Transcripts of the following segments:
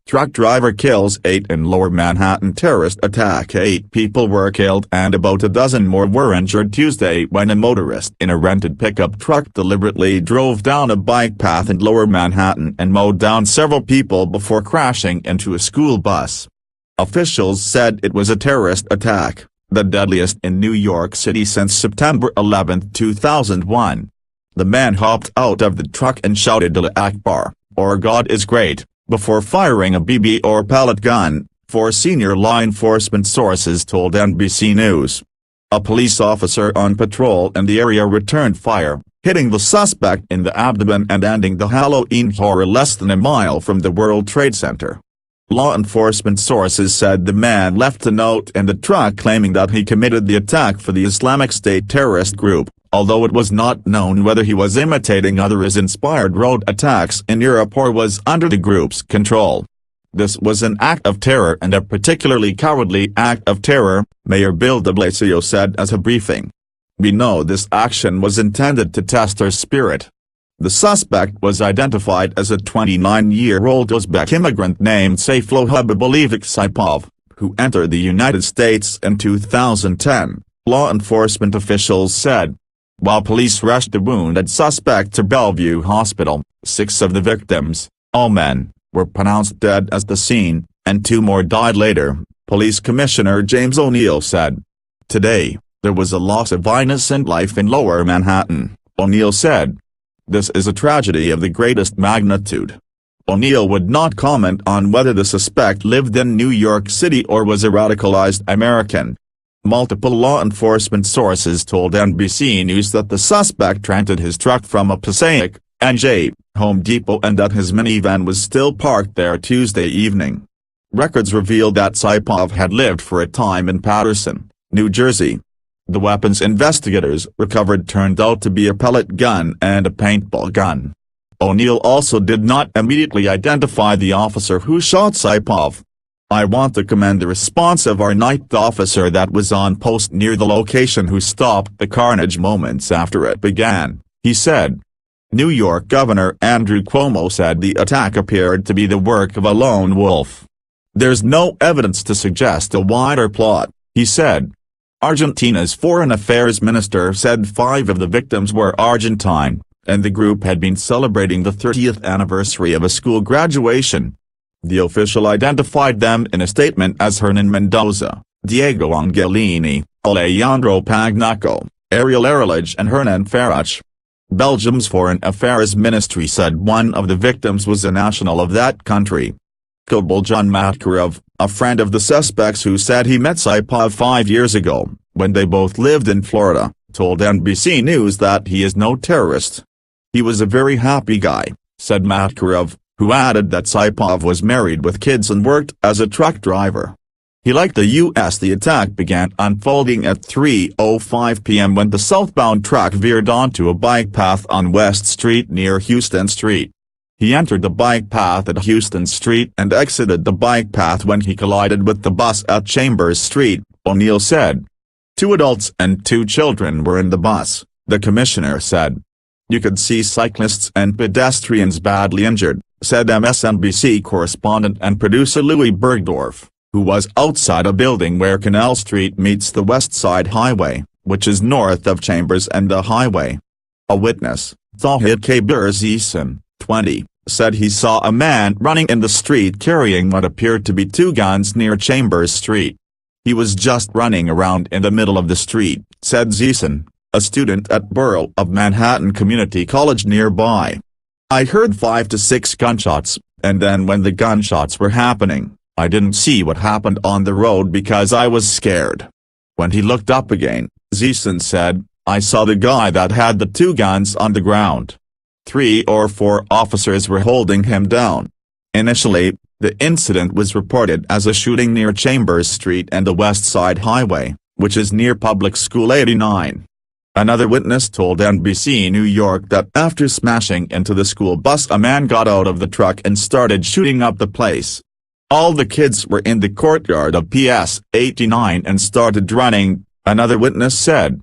Truck driver kills 8 in Lower Manhattan terrorist attack. 8 people were killed and about a dozen more were injured Tuesday when a motorist in a rented pickup truck deliberately drove down a bike path in Lower Manhattan and mowed down several people before crashing into a school bus. Officials said it was a terrorist attack, the deadliest in New York City since September 11, 2001. The man hopped out of the truck and shouted Allahu Akbar, or God is great, before firing a BB or pellet gun, 4 senior law enforcement sources told NBC News. A police officer on patrol in the area returned fire, hitting the suspect in the abdomen and ending the Halloween horror less than a mile from the World Trade Center. Law enforcement sources said the man left a note in the truck claiming that he committed the attack for the Islamic State terrorist group, although it was not known whether he was imitating others-inspired road attacks in Europe or was under the group's control. This was an act of terror and a particularly cowardly act of terror, Mayor Bill de Blasio said at a briefing. We know this action was intended to test our spirit. The suspect was identified as a 29-year-old Uzbek immigrant named Sayfullah Saipov, who entered the United States in 2010, law enforcement officials said. While police rushed the wounded suspect to Bellevue Hospital, 6 of the victims, all men, were pronounced dead at the scene, and 2 more died later, Police Commissioner James O'Neill said. Today, there was a loss of innocent life in Lower Manhattan, O'Neill said. This is a tragedy of the greatest magnitude. O'Neill would not comment on whether the suspect lived in New York City or was a radicalized American. Multiple law enforcement sources told NBC News that the suspect rented his truck from a Passaic, NJ, Home Depot and that his minivan was still parked there Tuesday evening. Records revealed that Saipov had lived for a time in Paterson, New Jersey. The weapons investigators recovered turned out to be a pellet gun and a paintball gun. O'Neill also did not immediately identify the officer who shot Saipov. I want to commend the response of our ninth officer that was on post near the location who stopped the carnage moments after it began, he said. New York Governor Andrew Cuomo said the attack appeared to be the work of a lone wolf. There's no evidence to suggest a wider plot, he said. Argentina's Foreign Affairs Minister said 5 of the victims were Argentine, and the group had been celebrating the 30th anniversary of a school graduation. The official identified them in a statement as Hernan Mendoza, Diego Angelini, Alejandro Pagnaco, Ariel Erlich and Hernan Farach. Belgium's Foreign Affairs Ministry said one of the victims was a national of that country. Kobaljan Matkarov, a friend of the suspects who said he met Saipov 5 years ago, when they both lived in Florida, told NBC News that he is no terrorist. He was a very happy guy, said Matkarov, who added that Saipov was married with kids and worked as a truck driver. He liked the U.S. The attack began unfolding at 3:05 p.m. when the southbound truck veered onto a bike path on West Street near Houston Street. He entered the bike path at Houston Street and exited the bike path when he collided with the bus at Chambers Street, O'Neill said. 2 adults and 2 children were in the bus, the commissioner said. You could see cyclists and pedestrians badly injured, said MSNBC correspondent and producer Louis Bergdorf, who was outside a building where Canal Street meets the West Side Highway, which is north of Chambers and the highway. A witness, Thahid Kabir Zisan, 20, said he saw a man running in the street carrying what appeared to be 2 guns near Chambers Street. He was just running around in the middle of the street, said Zisan, a student at Borough of Manhattan Community College nearby. I heard 5 to 6 gunshots, and then when the gunshots were happening, I didn't see what happened on the road because I was scared. When he looked up again, Zisan said, I saw the guy that had the 2 guns on the ground. 3 or 4 officers were holding him down. Initially, the incident was reported as a shooting near Chambers Street and the West Side Highway, which is near Public School 89. Another witness told NBC New York that after smashing into the school bus a man got out of the truck and started shooting up the place. All the kids were in the courtyard of PS 89 and started running, another witness said.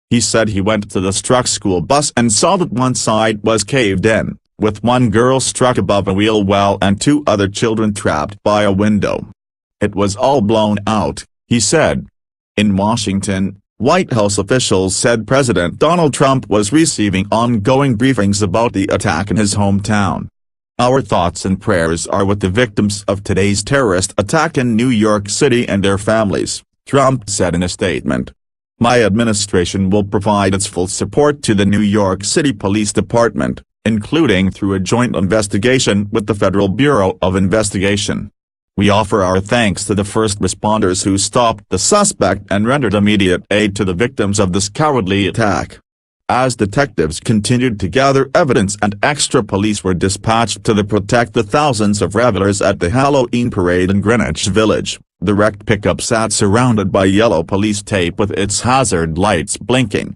He said he went to the struck school bus and saw that one side was caved in, with one girl struck above a wheel well and 2 other children trapped by a window. "It was all blown out," he said. In Washington, White House officials said President Donald Trump was receiving ongoing briefings about the attack in his hometown. "Our thoughts and prayers are with the victims of today's terrorist attack in New York City and their families," Trump said in a statement. "My administration will provide its full support to the New York City Police Department, including through a joint investigation with the Federal Bureau of Investigation. We offer our thanks to the first responders who stopped the suspect and rendered immediate aid to the victims of this cowardly attack." As detectives continued to gather evidence and extra police were dispatched to protect the thousands of revelers at the Halloween parade in Greenwich Village, the wrecked pickup sat surrounded by yellow police tape with its hazard lights blinking.